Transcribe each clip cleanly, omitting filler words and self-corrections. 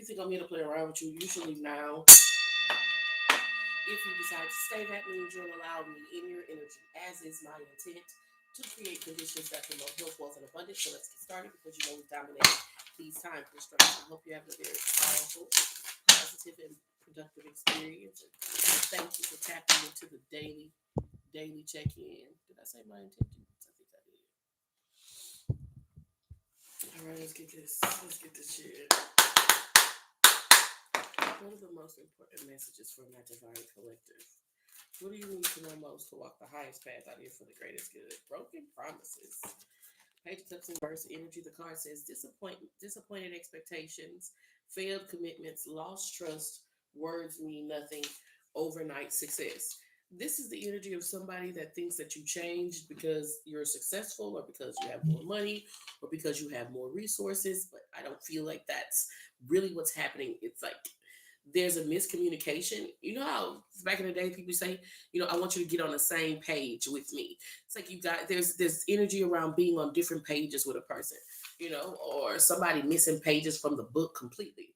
think I'm here to play around with you, usually now, if you decide to stay, that means you'll allow me in your energy, as is my intent, to create conditions that promote health, wealth, and abundance. So let's get started because you know we dominate these time constraints. I hope you have a very powerful, positive, and productive experience. And thank you for tapping into the daily check-in. Did I say my intentions? I think I did. All right, let's get this. Let's get this shit. One of the most important messages for my divine collective. What do you need to know most to walk the highest path out here for the greatest good? Broken promises. Page of Cups in verse energy. The card says disappointed expectations, failed commitments, lost trust. Words mean nothing. Overnight success. This is the energy of somebody that thinks that you changed because you're successful or because you have more money or because you have more resources. But I don't feel like that's really what's happening. It's like there's a miscommunication. You know how back in the day people say, I want you to get on the same page with me. It's like you got there's energy around being on different pages with a person, or somebody missing pages from the book completely.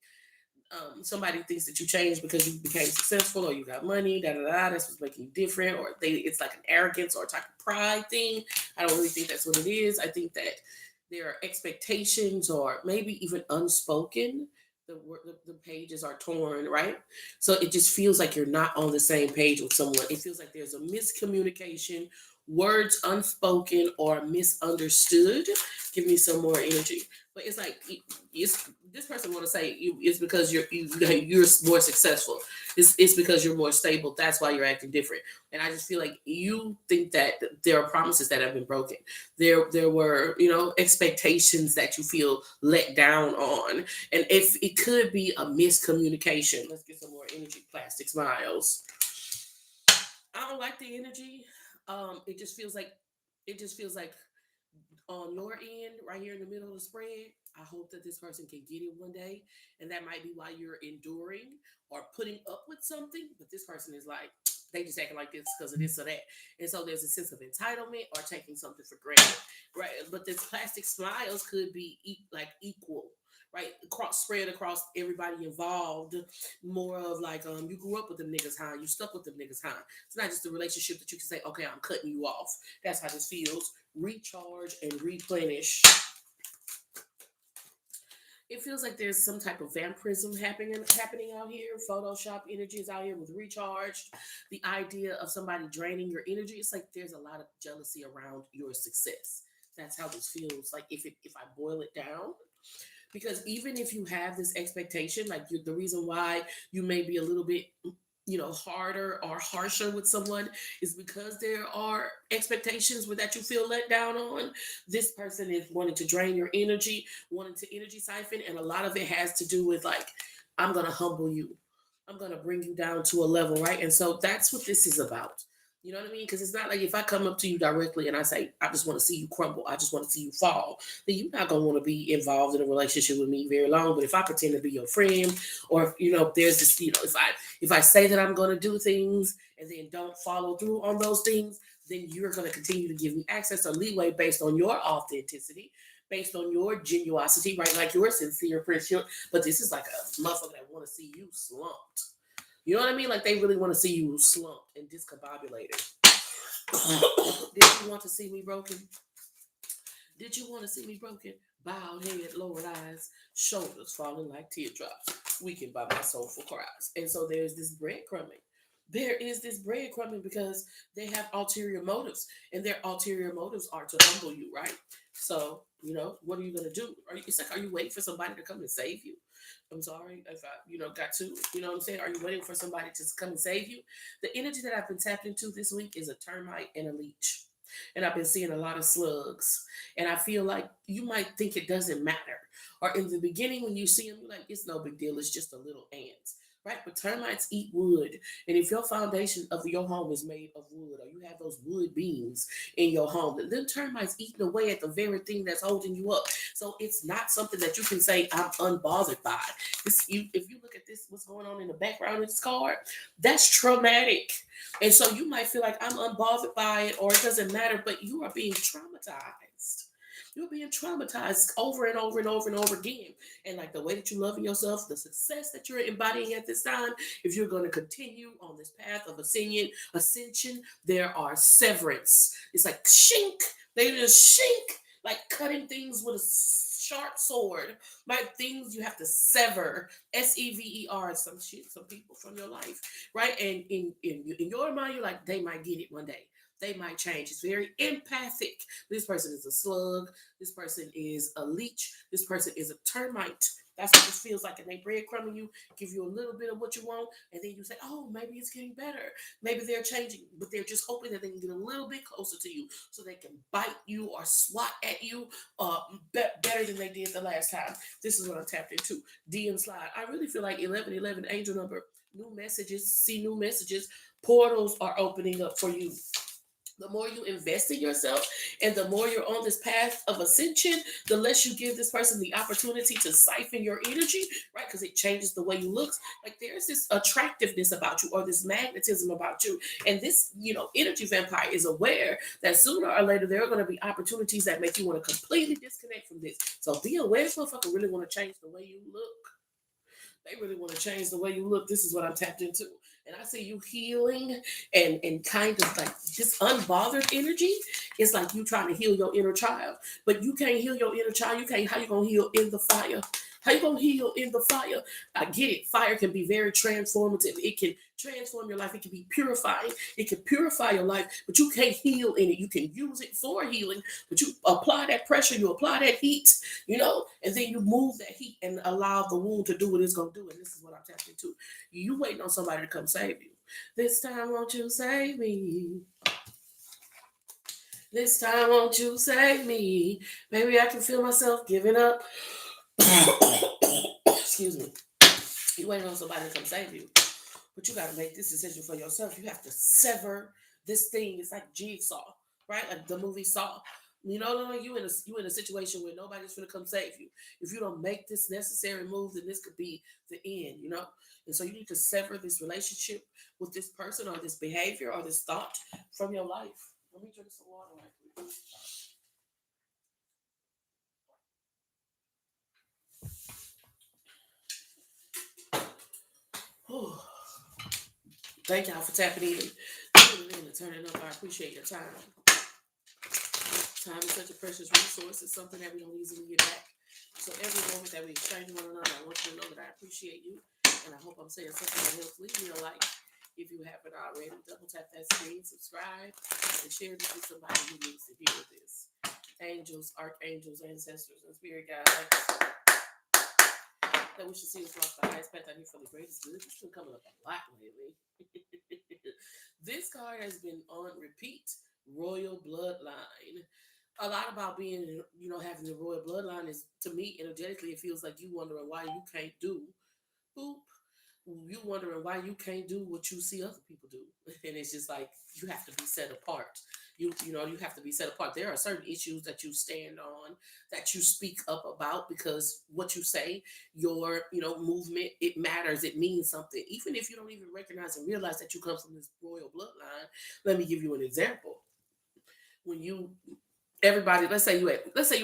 Somebody thinks that you changed because you became successful or you got money, da da da. That's what's making you different, or it's like an arrogance or a type of pride thing. I don't really think that's what it is. I think that there are expectations or maybe even unspoken. The pages are torn, right? So it just feels like you're not on the same page with someone. It feels like there's a miscommunication, words unspoken or misunderstood. Give me some more energy. But it's like this person want to say it's because you're more successful. It's because you're more stable. That's why you're acting different. And I just feel like you think that there are promises that have been broken. There were expectations that you feel let down on, and if it could be a miscommunication. Let's get some more energy. Plastic smiles. I don't like the energy. It just feels like on your end, right here in the middle of the spread, I hope that this person can get it one day. And that might be why you're enduring or putting up with something. But this person is like, they just acting like this because of this or that. And so there's a sense of entitlement or taking something for granted. Right. But this plastic smiles could be like equal. Right, spread across everybody involved. More of like, you grew up with them niggas, huh? You stuck with them niggas, huh? It's not just a relationship that you can say, okay, I'm cutting you off. That's how this feels. Recharge and replenish. It feels like there's some type of vampirism happening out here. Photoshop energy is out here with recharged. The idea of somebody draining your energy. It's like there's a lot of jealousy around your success. That's how this feels. Like if I boil it down, because even if you have this expectation, like the reason why you may be a little bit harder or harsher with someone is because there are expectations that you feel let down on. This person is wanting to drain your energy, wanting to energy siphon, and a lot of it has to do with like, I'm gonna humble you, I'm gonna bring you down to a level, right? And so that's what this is about. You know what I mean? Because it's not like if I come up to you directly and I say, I just want to see you crumble, I just want to see you fall, then you're not going to want to be involved in a relationship with me very long. But if I pretend to be your friend, or, there's this, if I say that I'm going to do things and then don't follow through on those things, then you're going to continue to give me access or leeway based on your authenticity, based on your genuosity, right? Like you're sincere, Prince. But this is like a motherfucker that want to see you slumped. You know what I mean? Like they really want to see you slumped and discombobulated. Did you want to see me broken? Did you want to see me broken? Bowed head, lowered eyes, shoulders falling like teardrops, weakened by my soulful cries. And so there's this breadcrumbing. There is this breadcrumbing because they have ulterior motives, and their ulterior motives are to humble you, right? So, what are you gonna do? It's like, are you waiting for somebody to come and save you? I'm sorry if I, got to, what I'm saying? Are you waiting for somebody to come and save you? The energy that I've been tapped into this week is a termite and a leech. And I've been seeing a lot of slugs. And I feel like you might think it doesn't matter. Or in the beginning, when you see them, you're like, it's no big deal. It's just a little ant. Right? But termites eat wood. And if your foundation of your home is made of wood, or you have those wood beams in your home, then termites eating away at the very thing that's holding you up. So it's not something that you can say, I'm unbothered by. If you look at this, what's going on in the background of this card, that's traumatic. And so you might feel like I'm unbothered by it or it doesn't matter, but you are being traumatized. You're being traumatized over and over and over and over again. And like the way that you're loving yourself, the success that you're embodying at this time, if you're going to continue on this path of ascension, there are severance. It's like shink. They just shink, like cutting things with a sharp sword. Like things you have to sever. Sever. Some shit, some people from your life, right? And in your mind, you're like, they might get it one day. They might change. It's very empathic. This person is a slug. This person is a leech. This person is a termite. That's what this feels like. And they breadcrumbing you, give you a little bit of what you want, and then you say, oh, maybe it's getting better. Maybe they're changing, but they're just hoping that they can get a little bit closer to you so they can bite you or swat at you better than they did the last time. This is what I'm tapped into. DM slide. I really feel like 1111 angel number. New messages, see new messages. Portals are opening up for you. The more you invest in yourself and the more you're on this path of ascension, the less you give this person the opportunity to siphon your energy, right? Because it changes the way you look. Like there's this attractiveness about you or this magnetism about you. And this, energy vampire is aware that sooner or later there are going to be opportunities that make you want to completely disconnect from this. So be aware this motherfucker really want to change the way you look. They really want to change the way you look. This is what I'm tapped into. And I see you healing and kind of like this unbothered energy. It's like you trying to heal your inner child. But you can't heal your inner child. You can't, how you gonna heal in the fire? How you gonna heal in the fire? I get it. Fire can be very transformative. It can transform your life. It can be purifying. It can purify your life, but you can't heal in it. You can use it for healing, but you apply that pressure, you apply that heat, and then you move that heat and allow the wound to do what it's gonna do. And this is what I'm tapped into. You waiting on somebody to come save you. This time, won't you save me? This time, won't you save me? Maybe I can feel myself giving up. Excuse me. You waiting on somebody to come save you. But you got to make this decision for yourself. You have to sever this thing. It's like Jigsaw, right? Like the movie Saw. You in a situation where nobody's gonna come save you. If you don't make this necessary move, then this could be the end. And so you need to sever this relationship with this person or this behavior or this thought from your life. Let me drink some water right quick. Thank y'all for tapping in, tuning in, and turning up. I appreciate your time. Time is such a precious resource. It's something that we don't easily get back. So every moment that we exchange one another, I want you to know that I appreciate you. And I hope I'm saying something that helps lead your life. If you haven't already, double tap that screen, subscribe, and share this with somebody who needs to hear this. Angels, archangels, ancestors, and spirit guides that we should see us walk the highest path I need for the greatest good. It's been coming up a lot lately. This card has been on repeat. Royal bloodline. A lot about being, having the royal bloodline is, to me, energetically, it feels like you wondering why you can't do. Boop. You wondering why you can't do what you see other people do. And it's just like, you have to be set apart. You have to be set apart. There are certain issues that you stand on, that you speak up about, because what you say, your, movement, it matters. It means something. Even if you don't even recognize and realize that you come from this royal bloodline. Let me give you an example. When let's say you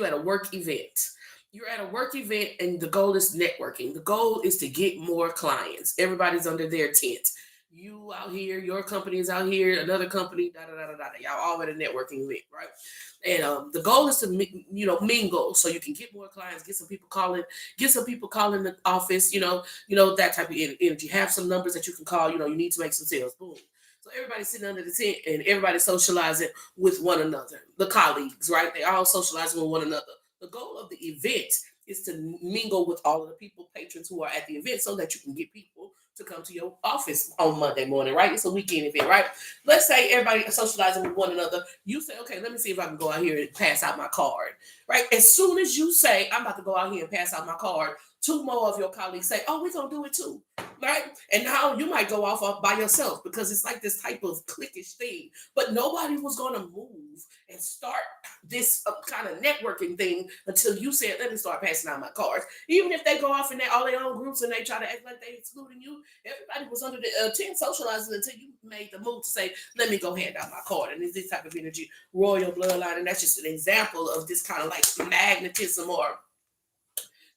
at a work event. You're at a work event and the goal is networking. The goal is to get more clients. Everybody's under their tent. You out here, your company is out here, another company, da da da da da. Y'all all at a networking event, right? And the goal is to mingle so you can get more clients, get some people calling the office, that type of energy. Have some numbers that you can call. You need to make some sales. Boom. So everybody's sitting under the tent and everybody's socializing with one another. The colleagues, right? They all socializing with one another. The goal of the event is to mingle with all of the people, patrons who are at the event, so that you can get people to come to your office on Monday morning, right? It's a weekend event, right? Let's say everybody is socializing with one another. You say, okay, let me see if I can go out here and pass out my card, right? As soon as you say, I'm about to go out here and pass out my card, two more of your colleagues say, oh, we're going to do it too. right? And now you might go off by yourself because it's like this type of cliquish thing. But nobody was going to move and start this kind of networking thing until you said, "Let me start passing out my cards." Even if they go off in all their own groups and they try to act like they excluding you, everybody was under the tent socializing until you made the move to say, "Let me go hand out my card." And it's this type of energy, royal bloodline, and that's just an example of this kind of like magnetism or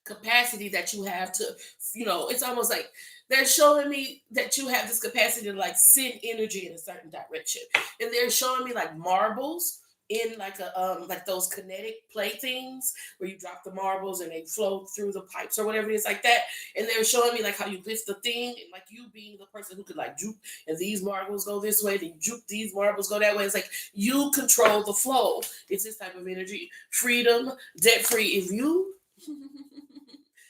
capacity that you have to, it's almost like they're showing me that you have this capacity to like send energy in a certain direction. And they're showing me like marbles in like a like those kinetic play things where you drop the marbles and they flow through the pipes or whatever it is like that. And they're showing me like how you lift the thing and like you being the person who could like juke and these marbles go this way, then juke these marbles go that way. It's like you control the flow. It's this type of energy. Freedom, debt free. If you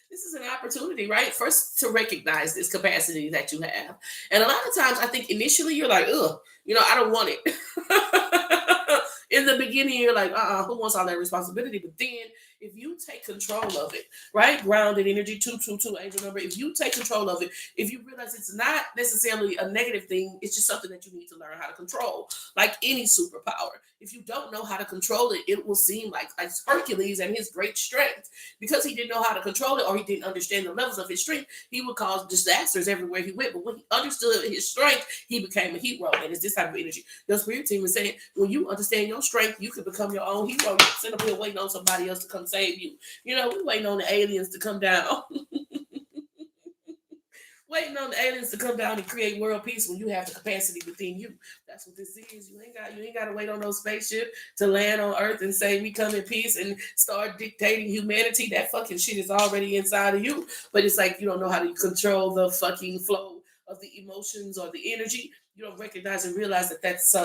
this is an opportunity, right? First to recognize this capacity that you have. And a lot of times I think initially you're like, ugh, I don't want it. In the beginning, you're like, who wants all that responsibility? But then if you take control of it, right? Grounded energy, 222 angel number. If you take control of it, if you realize it's not necessarily a negative thing, it's just something that you need to learn how to control. Like any superpower. If you don't know how to control it, it will seem like Hercules and his great strength. Because he didn't know how to control it or he didn't understand the levels of his strength, he would cause disasters everywhere he went. But when he understood his strength, he became a hero. And it's this type of energy. Your spirit team is saying, when you understand your strength, you can become your own hero. You sit up here waiting on somebody else to come save you. We're waiting on the aliens to come down. Waiting on the aliens to come down and create world peace when you have the capacity within you. That's what this is. You ain't got to wait on no spaceship to land on Earth and say we come in peace and start dictating humanity. That fucking shit is already inside of you. But it's like you don't know how to control the fucking flow of the emotions or the energy. You don't recognize and realize that that's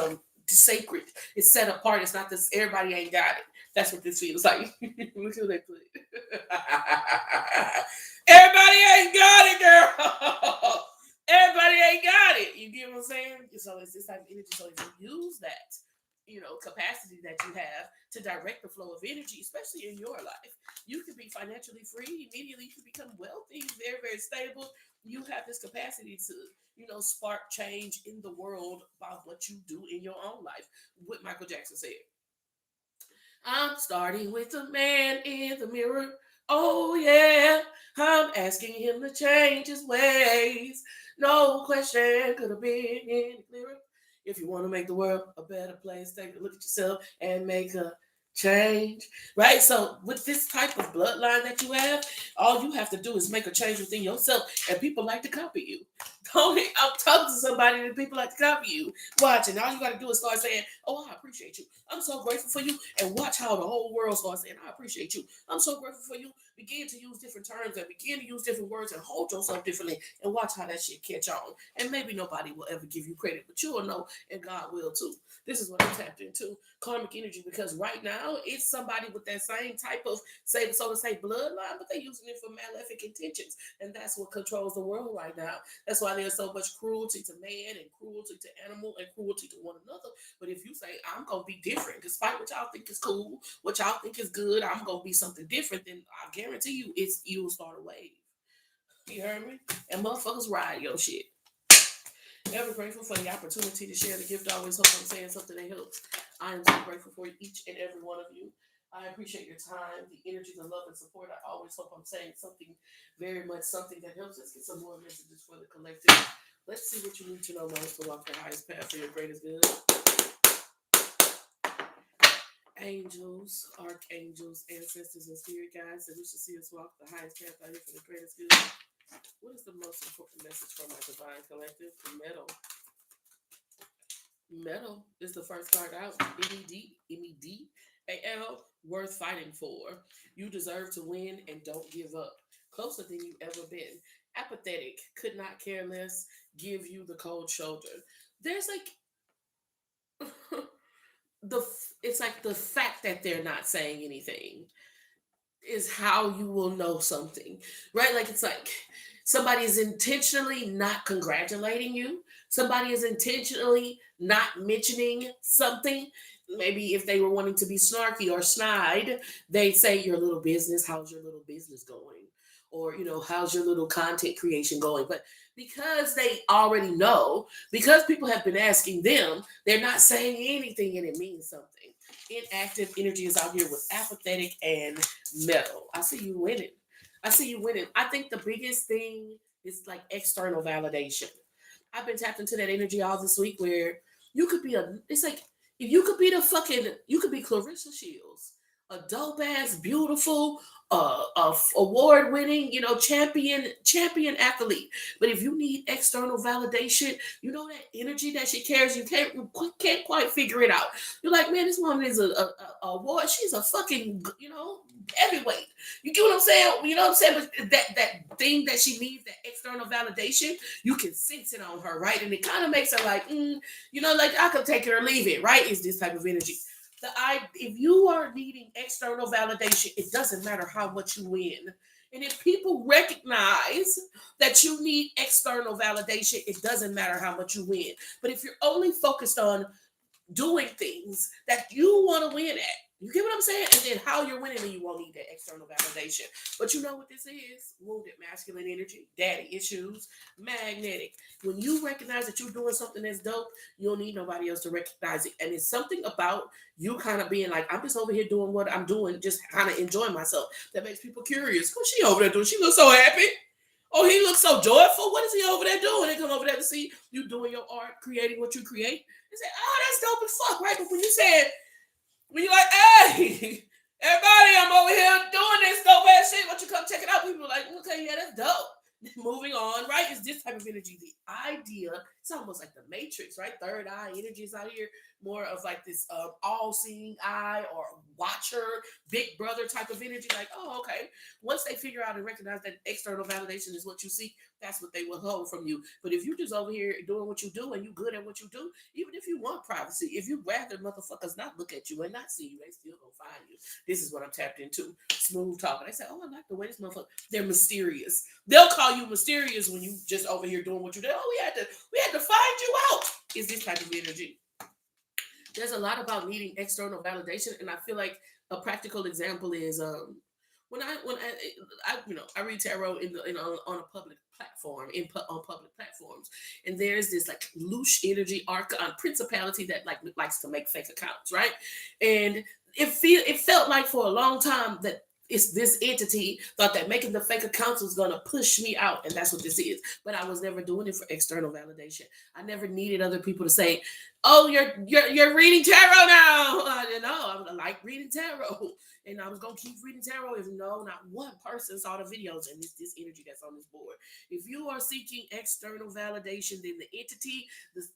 sacred. It's set apart. It's not this. Everybody ain't got it. That's what this feels like. Look who they put. Everybody ain't got it, girl. Everybody ain't got it. You get what I'm saying? So it's this type of energy. So if you use that, capacity that you have to direct the flow of energy, especially in your life, you can be financially free immediately. You can become wealthy, very, very stable. You have this capacity to, spark change in the world by what you do in your own life. What Michael Jackson said. I'm starting with the man in the mirror. Oh, yeah. I'm asking him to change his ways. No question could have been any clearer. If you want to make the world a better place, take a look at yourself and make a change. Right? So, with this type of bloodline that you have, all you have to do is make a change within yourself, and people like to copy you. Don't it? I'm talking to somebody and people like to copy you. Watch, and all you got to do is start saying, "Oh, I appreciate you. I'm so grateful for you," and watch how the whole world starts saying, "I appreciate you. I'm so grateful for you." Begin to use different terms and begin to use different words and hold yourself differently, and watch how that shit catch on. And maybe nobody will ever give you credit, but you will know, and God will too. This is what I'm tapped into, karmic energy, because right now it's somebody with that same type of, say, so to say, bloodline, but they're using it for malefic intentions, and that's what controls the world right now. That's why there's so much cruelty to man and cruelty to animal and cruelty to one another. But if you say, I'm going to be different, despite what y'all think is cool, what y'all think is good, I'm going to be something different, then I guarantee you, you'll start a wave. You heard me? And motherfuckers ride your shit. Ever grateful for the opportunity to share the gift. I always hope I'm saying something that helps. I am so grateful for each and every one of you. I appreciate your time, the energy, the love, and support. I always hope I'm saying something, very much something that helps us get some more messages for the collective. Let's see what you need to know most to walk the highest path for your greatest good. Angels, archangels, ancestors, and spirit guides that we should see us walk the highest path out here for the greatest good. What is the most important message from our divine collective? Metal. Metal is the first card out. MED, worth fighting for. You deserve to win and don't give up. Closer than you've ever been. Apathetic, could not care less, give you the cold shoulder. There's like it's like the fact that they're not saying anything is how you will know something, right? Like it's like somebody is intentionally not congratulating you. Somebody is intentionally not mentioning something. Maybe if they were wanting to be snarky or snide, they'd say, "Your little business, how's your little business going?" or how's your little content creation going? But because they already know, because people have been asking them, they're not saying anything, and it means something. Inactive energy is out here with apathetic and metal. I see you winning. I see you winning. I think the biggest thing is like external validation. I've been tapped into that energy all this week where you could be it's like, if you could be you could be Clarissa Shields, a dope ass, beautiful, award winning, champion athlete. But if you need external validation, that energy that she carries, you can't quite figure it out. You're like, man, this woman is a award. She's a fucking, heavyweight. You get what I'm saying? You know what I'm saying? But that thing that she needs, that external validation, you can sense it on her, right? And it kind of makes her like, like I could take it or leave it, right? It's this type of energy. If you are needing external validation, it doesn't matter how much you win. And if people recognize that you need external validation, it doesn't matter how much you win. But if you're only focused on doing things that you want to win at, you get what I'm saying? And then how you're winning, and you won't need that external validation. But you know what this is? Wounded masculine energy, daddy issues, magnetic. When you recognize that you're doing something that's dope, you don't need nobody else to recognize it. And it's something about you kind of being like, I'm just over here doing what I'm doing, just kind of enjoying myself. That makes people curious. What's she over there doing? She looks so happy. Oh, he looks so joyful. What is he over there doing? They come over there to see you doing your art, creating what you create. They say, oh, that's dope as fuck, right? But when you're like, hey, everybody, I'm over here doing this dope ass shit. Why don't you come check it out? People are like, okay, yeah, that's dope. Moving on, right? It's this type of energy. The idea, it's almost like the Matrix, right? Third eye energy is out here. More of like this all-seeing eye or watcher, big brother type of energy. Like, oh, okay. Once they figure out and recognize that external validation is what you seek, that's what they will hold from you. But if you just over here doing what you do and you good at what you do, even if you want privacy, if you rather motherfuckers not look at you and not see you, they still gonna find you. This is what I'm tapped into. Smooth talking. They say, oh, I like the way this motherfucker. They're mysterious. They'll call you mysterious when you just over here doing what you do. Oh, we had to find you out. Is this type of energy? There's a lot about needing external validation, and I feel like a practical example is when I read tarot on a public platform on public platforms, and there's this like loose energy archon principality that like likes to make fake accounts, right? And it felt like for a long time that it's this entity thought that making the fake accounts was gonna push me out, and that's what this is. But I was never doing it for external validation. I never needed other people to say, "Oh, you're reading tarot now." I like reading tarot, and I was gonna keep reading tarot if not one person saw the videos, and this energy that's on this board. If you are seeking external validation, then the entity, the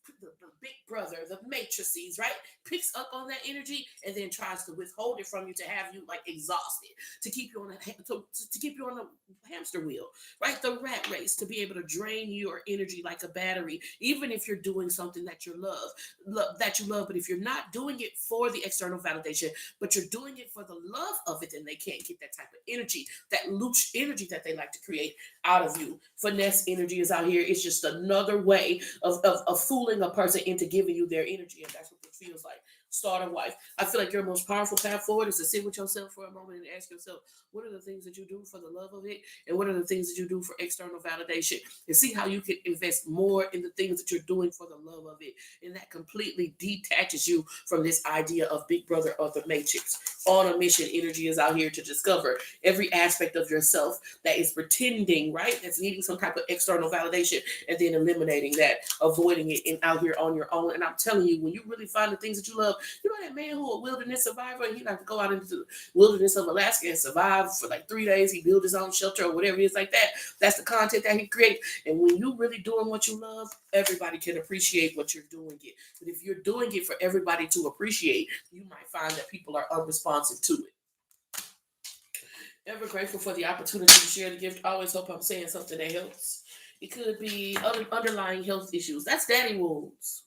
big brother, the matrices, right, picks up on that energy and then tries to withhold it from you to have you like exhausted, to keep you on to keep you on the hamster wheel, right? The rat race, to be able to drain your energy like a battery, even if you're doing something that you love. But if you're not doing it for the external validation, but you're doing it for the love of it, then they can't get that type of energy, that loose energy that they like to create out of you. Finesse energy is out here. It's just another way of fooling a person into giving you their energy, and that's what it feels like. Starter wife. I feel like your most powerful path forward is to sit with yourself for a moment and ask yourself, what are the things that you do for the love of it? And what are the things that you do for external validation? And see how you can invest more in the things that you're doing for the love of it. And that completely detaches you from this idea of Big Brother or the Matrix. On a mission, energy is out here to discover every aspect of yourself that is pretending, right? That's needing some type of external validation, and then eliminating that, avoiding it, and out here on your own. And I'm telling you, when you really find the things that you love, you know that man who a wilderness survivor, and he like to go out into the wilderness of Alaska and survive for like 3 days. He built his own shelter or whatever it is like that. That's the content that he creates. And when you really doing what you love, everybody can appreciate what you're doing it. But if you're doing it for everybody to appreciate, you might find that people are unresponsive to it. Ever grateful for the opportunity to share the gift. I always hope I'm saying something that helps. It could be underlying health issues. That's daddy wounds.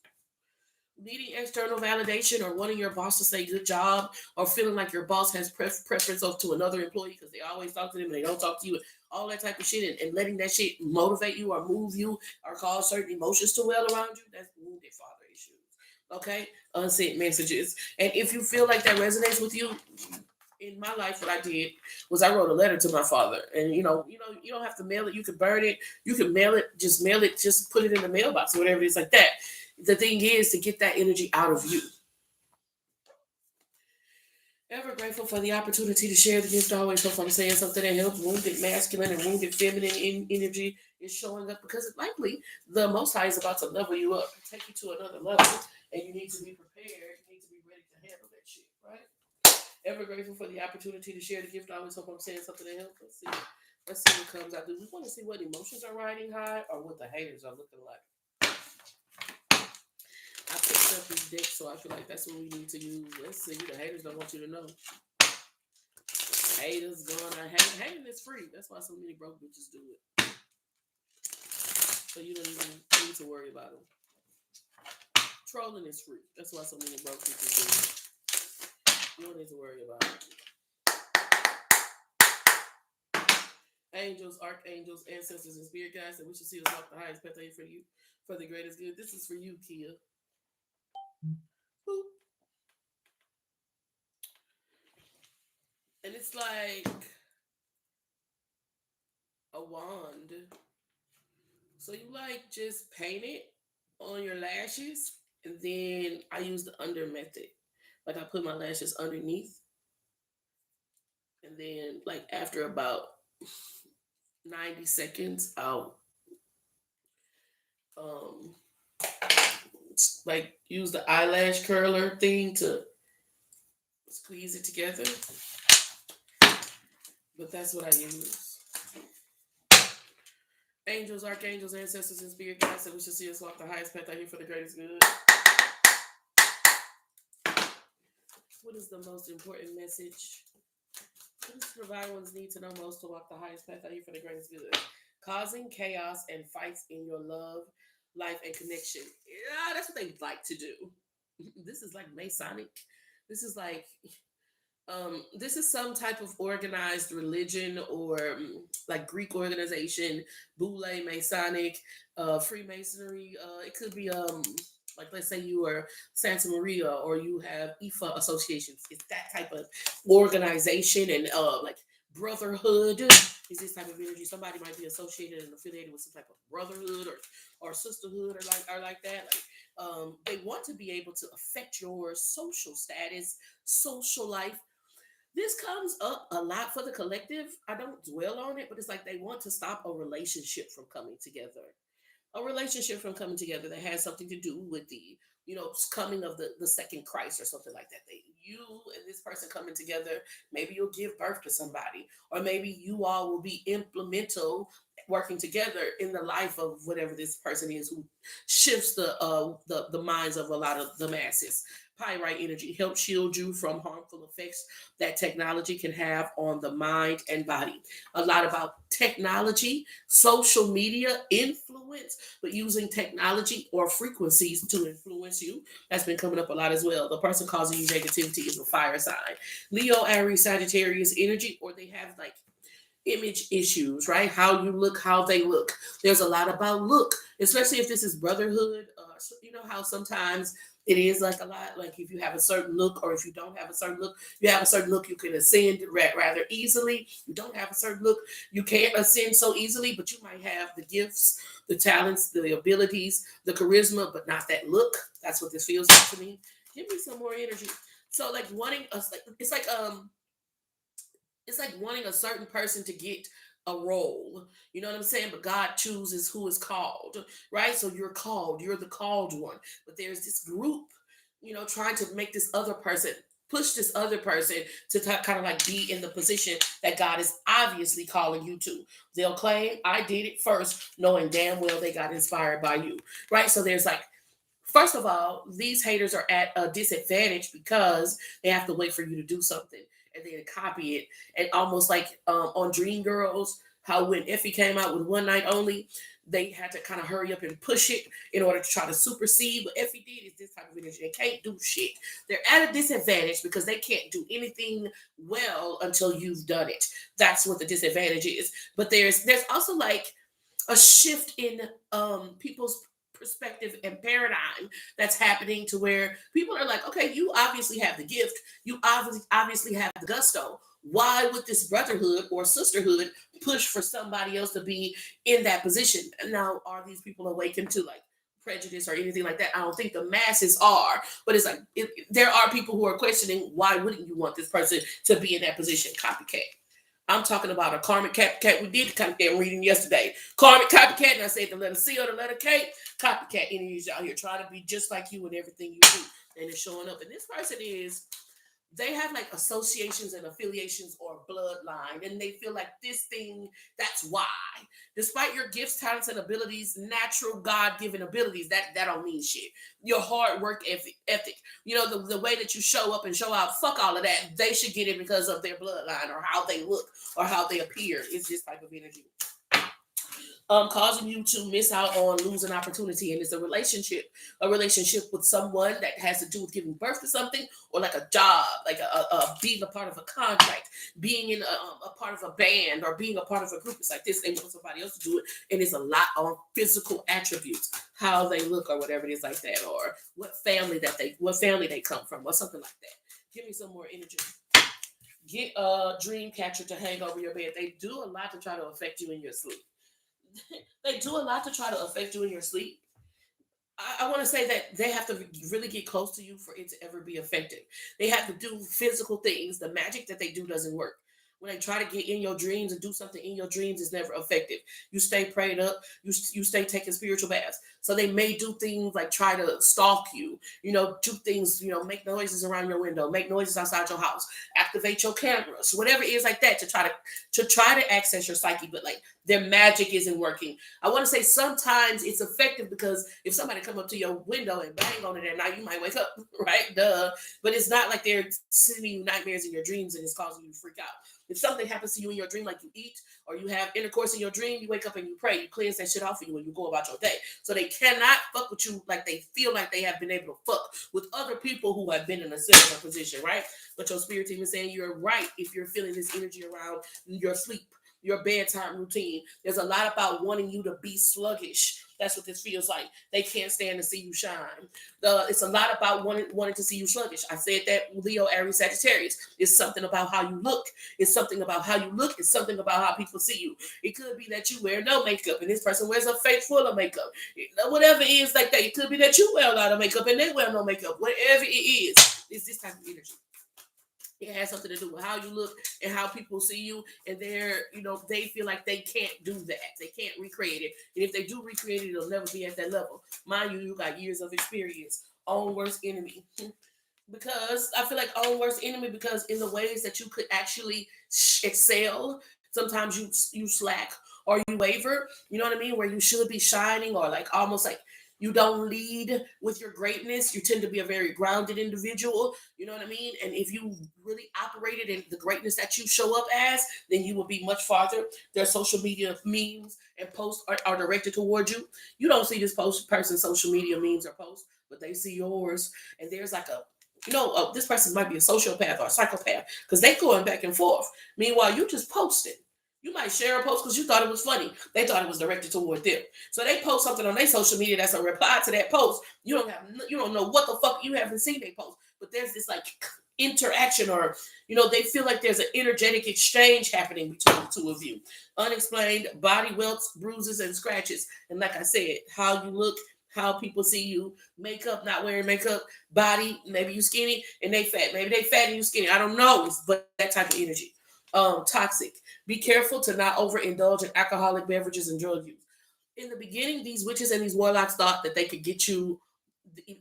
Needing external validation, or wanting your boss to say good job, or feeling like your boss has preference over to another employee because they always talk to them and they don't talk to you, all that type of shit, and letting that shit motivate you or move you or cause certain emotions to well around you, that's wounded father issues. Okay? Unsent messages. And if you feel like that resonates with you, in my life, what I did was I wrote a letter to my father, and you don't have to mail it. You can burn it. You can mail it. Just put it in the mailbox or whatever it is like that. The thing is to get that energy out of you. Ever grateful for the opportunity to share the gift. Always hope I'm saying something that helps. Wounded masculine and wounded feminine energy is showing up because it likely the Most High is about to level you up, take you to another level, and you need to be prepared. You need to be ready to handle that shit, right? Ever grateful for the opportunity to share the gift. I always hope I'm saying something that helps. Let's see. Let's see what comes out. Do we want to see what emotions are riding high or what the haters are looking like? I picked up this deck, so I feel like that's what we need to use. Let's see. The haters don't want you to know. Haters gonna hate. Hating is free. That's why so many broke bitches do it. So you don't even need to worry about them. Trolling is free. That's why so many broke bitches do it. You don't need to worry about it. Angels, archangels, ancestors, and spirit guides that we should see us walk the highest path for you, for the greatest good. This is for you, Kia. Boop. And it's like a wand. So you like just paint it on your lashes, and then I use the under method. Like I put my lashes underneath, and then like after about 90 seconds, I'll um like use the eyelash curler thing to squeeze it together. But that's what I use. Angels, archangels, ancestors, and spirit guides that we should see us walk the highest path out here for the greatest good. What is the most important message? What does provide one's need to know most to walk the highest path out here for the greatest good? Causing chaos and fights in your love, life, and connection. Yeah, that's what they like to do. This is like Masonic. This is like this is some type of organized religion or like Greek organization, Boule, Masonic, Freemasonry. It could be like let's say you are Santa Maria or you have IFA associations. It's that type of organization and like brotherhood is this type of energy. Somebody might be associated and affiliated with some type of brotherhood or sisterhood or like that. Like they want to be able to affect your social status, social life. This comes up a lot for the collective. I don't dwell on it, but it's like they want to stop a relationship from coming together. A relationship from coming together that has something to do with the, coming of the second Christ or something like that. You and this person coming together, maybe you'll give birth to somebody, or maybe you all will be implemental working together in the life of whatever this person is who shifts the minds of a lot of the masses. Pyrite energy helps shield you from harmful effects that technology can have on the mind and body. A lot about technology, social media influence, but using technology or frequencies to influence you. That's been coming up a lot as well. The person causing you negativity is a fire sign. Leo, Aries, Sagittarius energy, or they have like image issues, right? How you look, how they look. There's a lot about look, especially if this is brotherhood. You know how sometimes it is like a lot, like if you have a certain look or if you don't have a certain look, you have a certain look, you can ascend rather easily. You don't have a certain look, you can't ascend so easily, but you might have the gifts, the talents, the abilities, the charisma, but not that look. That's what this feels like to me. Give me some more energy. So like wanting us, like it's like wanting a certain person to get a role. You know what I'm saying? But God chooses who is called, right? So you're called, you're the called one. But there's this group, trying to make this other person push this other person to kind of like be in the position that God is obviously calling you to. They'll claim, I did it first, knowing damn well they got inspired by you, right? So there's like, first of all, these haters are at a disadvantage because they have to wait for you to do something and then copy it. And almost like on Dreamgirls, how when Effie came out with One Night Only, they had to kind of hurry up and push it in order to try to supersede. What Effie did is this type of energy. They can't do shit. They're at a disadvantage because they can't do anything well until you've done it. That's what the disadvantage is. But there's also like a shift in people's perspective and paradigm that's happening to where people are like, okay, you obviously have the gift, you obviously have the gusto. Why would this brotherhood or sisterhood push for somebody else to be in that position? And now, are these people awakened to like prejudice or anything like that? I don't think the masses are, but it's like there are people who are questioning, why wouldn't you want this person to be in that position? Copycat. I'm talking about a karmic copycat. We did the copycat reading yesterday. Karmic copycat, and I said the letter C or the letter K. Copycat energies out here trying to be just like you in everything you do, and it's showing up. And this person is, they have like associations and affiliations or bloodline, and they feel like this thing, that's why. Despite your gifts, talents, and abilities, natural God-given abilities, that don't mean shit. Your hard work ethic, the way that you show up and show out, fuck all of that. They should get it because of their bloodline or how they look or how they appear. It's this type of energy. Causing you to miss out on losing opportunity. And it's a relationship with someone that has to do with giving birth to something, or like a job, like a being a part of a contract, being in a part of a band, or being a part of a group. It's like this, they want somebody else to do it. And it's a lot on physical attributes, how they look or whatever it is like that, or what family they come from or something like that. Give me some more energy. Get a dream catcher to hang over your bed. They do a lot to try to affect you in your sleep. They do a lot to try to affect you in your sleep. I want to say that they have to really get close to you for it to ever be effective. They have to do physical things. The magic that they do doesn't work. When they try to get in your dreams and do something in your dreams, it's never effective. You stay prayed up. You stay taking spiritual baths. So they may do things like try to stalk you. Do things. Make noises around your window. Make noises outside your house. Activate your cameras. Whatever it is like that to try to access your psyche. But like their magic isn't working. I want to say sometimes it's effective because if somebody come up to your window and bang on it at night, you might wake up, right? Duh. But it's not like they're sending you nightmares in your dreams and it's causing you to freak out. If something happens to you in your dream, like you eat or you have intercourse in your dream, you wake up and you pray. You cleanse that shit off of you and you go about your day. So they cannot fuck with you like they feel like they have been able to fuck with other people who have been in a similar position, right? But your spirit team is saying you're right if you're feeling this energy around your sleep, your bedtime routine. There's a lot about wanting you to be sluggish. That's what this feels like. They can't stand to see you shine. It's a lot about wanting to see you sluggish. I said that Leo, Aries, Sagittarius. It's something about how you look. It's something about how you look. It's something about how people see you. It could be that you wear no makeup and this person wears a face full of makeup. Whatever it is like that. It could be that you wear a lot of makeup and they wear no makeup. Whatever it is, it's this type of energy. It has something to do with how you look and how people see you, and they feel like they can't do that. They can't recreate it, and if they do recreate it, it'll never be at that level. Mind you, you got years of experience. Own worst enemy, because I feel like own worst enemy because in the ways that you could actually excel, sometimes you slack or you waver. You know what I mean? Where you should be shining, or like almost like you don't lead with your greatness. You tend to be a very grounded individual. You know what I mean? And if you really operated in the greatness that you show up as, then you will be much farther. Their social media memes and posts are directed towards you. You don't see this person's social media memes or posts, but they see yours. And there's like this person might be a sociopath or a psychopath because they going back and forth. Meanwhile, you just posted. You might share a post because you thought it was funny. They thought it was directed toward them. So they post something on their social media that's a reply to that post. You don't know what the fuck, you haven't seen they post. But there's this like interaction, or they feel like there's an energetic exchange happening between the two of you. Unexplained body welts, bruises, and scratches. And like I said, how you look, how people see you, makeup, not wearing makeup, body, maybe you skinny and they fat. Maybe they fat and you skinny. I don't know, but that type of energy. Toxic. Be careful to not overindulge in alcoholic beverages and drug use. In the beginning, these witches and these warlocks thought that they could get you,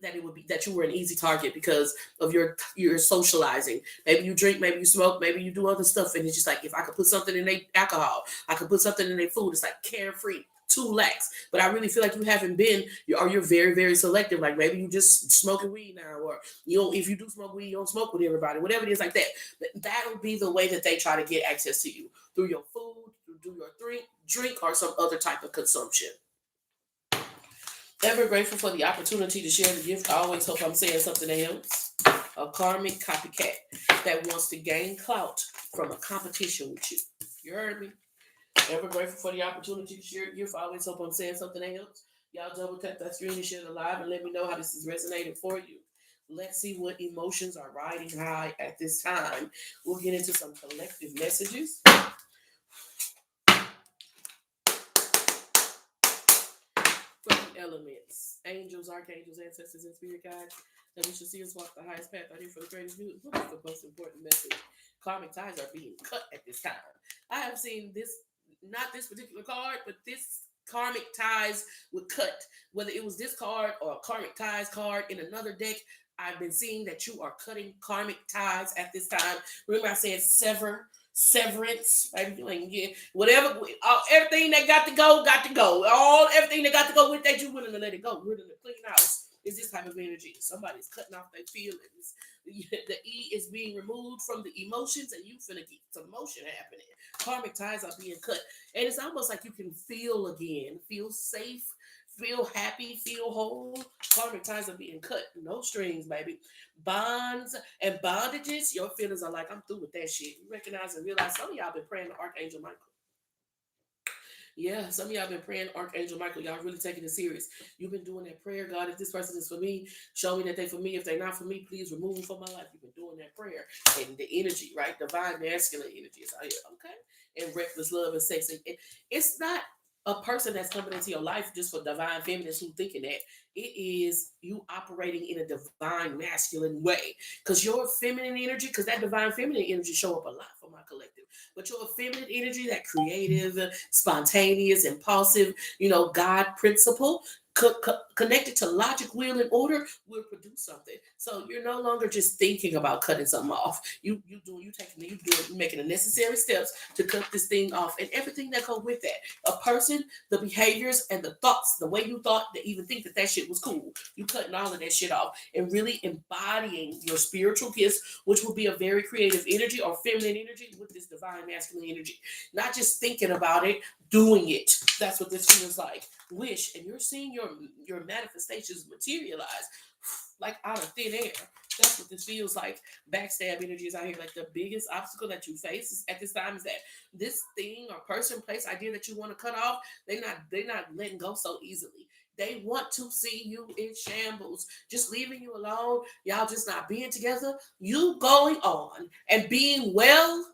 that it would be that you were an easy target because of your socializing. Maybe you drink, maybe you smoke, maybe you do other stuff, and it's just like if I could put something in their alcohol, I could put something in their food. It's like carefree. Too lax. But I really feel like you haven't been, or you're very, very selective. Like maybe you just smoking weed now, or if you do smoke weed, you don't smoke with everybody. Whatever it is like that. That'll be the way that they try to get access to you, through your food, through your drink, or some other type of consumption. Ever grateful for the opportunity to share the gift. I always hope I'm saying something else. A karmic copycat that wants to gain clout from a competition with you. You heard me? Ever grateful for the opportunity to share your gift. I always hope I'm saying something else. Y'all double tap that screen and share the live and let me know how this is resonating for you. Let's see what emotions are riding high at this time. We'll get into some collective messages from the elements, angels, archangels, ancestors, and spirit guides. That we should see us walk the highest path out here for the greatest good. What is the most important message? Karmic ties are being cut at this time. I have seen this, not this particular card, but this karmic ties would cut. Whether it was this card or a karmic ties card in another deck, I've been seeing that you are cutting karmic ties at this time. Remember, I said sever, severance, right? Like, yeah, whatever, everything that got to go, got to go. All everything that got to go with that, you willing to let it go. We're willing to clean house. Is this type of energy? Somebody's cutting off their feelings. The E is being removed from the emotions, and you finna get some motion happening. Karmic ties are being cut, and it's almost like you can feel again, feel safe, feel happy, feel whole. Karmic ties are being cut. No strings, baby. Bonds and bondages. Your feelings are like, I'm through with that shit. You recognize and realize some of y'all been praying to Archangel Michael. Yeah, some of y'all been praying Archangel Michael. Y'all really taking it serious. You've been doing that prayer. God, if this person is for me, show me that they for me. If they're not for me, please remove them from my life. You've been doing that prayer. And the energy, right? Divine masculine energy is out here. Okay? And reckless love and sex. And it's not a person that's coming into your life just for divine feminists who thinking that. It is you operating in a divine masculine way. Because your feminine energy, because that divine feminine energy show up a lot for my collective. But your feminine energy, that creative, spontaneous, impulsive, God principle, connected to logic, will, and order, will produce something. So you're no longer just thinking about cutting something off. You making the necessary steps to cut this thing off, and everything that goes with that. A person, the behaviors, and the thoughts, the way you thought to even think that that shit was cool. You cutting all of that shit off and really embodying your spiritual gifts, which will be a very creative energy or feminine energy with this divine masculine energy. Not just thinking about it, doing it. That's what this feels like. Wish, and you're seeing your manifestations materialize like out of thin air. That's what this feels like. Backstab energy is out here. Like the biggest obstacle that you face at this time is that this thing or person, place, idea that you want to cut off, they're not letting go so easily. They want to see you in shambles, just leaving you alone. Y'all just not being together. You going on and being well,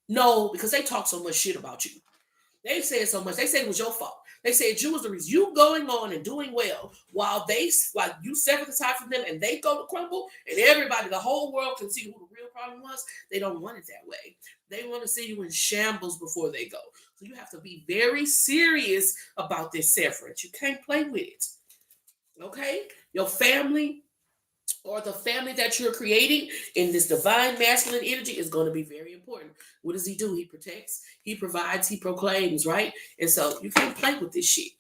no, because they talk so much shit about you. They said so much. They said it was your fault. They said you was the reason. You going on and doing well while you sever the tie from them and they go to crumble and everybody, the whole world can see who the real problem was. They don't want it that way. They want to see you in shambles before they go. So you have to be very serious about this severance. You can't play with it. Okay? Your family, or the family that you're creating in this divine masculine energy is going to be very important. What does he do? He protects, he provides, he proclaims, right? And so you can't play with this shit.